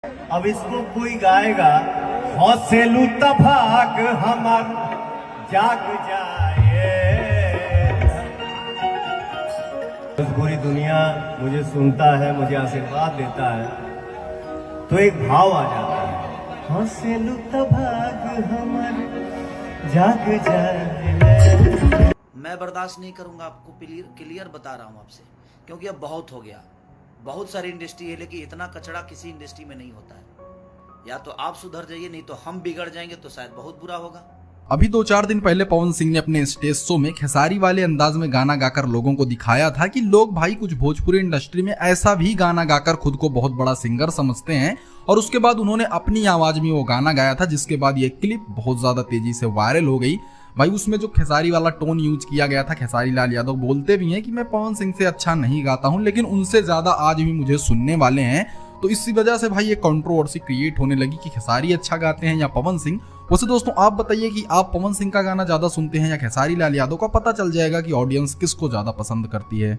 अब इसको कोई गाएगा, हौसे लूटा भाग हमार जाग जाए। पूरी दुनिया मुझे सुनता है, मुझे आशीर्वाद देता है, तो एक भाव आ जाता है, हौसे लूटा भाग हमार जाग जाए। मैं बर्दाश्त नहीं करूंगा, आपको क्लियर बता रहा हूं आपसे, क्योंकि अब बहुत हो गया। बहुत सारी इंडस्ट्री है, लेकिन इतना कचरा किसी इंडस्ट्री में नहीं होता है। या तो आप सुधर जाइए, नहीं तो हम बिगड़ जाएंगे, तो शायद बहुत बुरा होगा। अभी 2-4 दिन पहले पवन सिंह ने अपने स्टेज शो में खेसारी वाले अंदाज में गाना गाकर लोगों को दिखाया था कि लोग भाई कुछ भोजपुरी इंडस्ट्री में ऐसा भी गाना गाकर खुद को बहुत बड़ा सिंगर समझते हैं। और उसके बाद उन्होंने अपनी आवाज में वो गाना गाया था, जिसके बाद ये क्लिप बहुत ज्यादा तेजी से वायरल हो गई। भाई उसमें जो खेसारी वाला टोन यूज किया गया था, खेसारी लाल यादव बोलते भी हैं कि मैं पवन सिंह से अच्छा नहीं गाता हूं, लेकिन उनसे ज्यादा आज भी मुझे सुनने वाले हैं। तो इसी वजह से भाई ये कंट्रोवर्सी क्रिएट होने लगी कि खेसारी अच्छा गाते हैं या पवन सिंह। वैसे दोस्तों आप बताइए कि आप पवन सिंह का गाना ज्यादा सुनते हैं या खेसारी लाल यादव का। पता चल जाएगा कि ऑडियंस किसको ज्यादा पसंद करती है।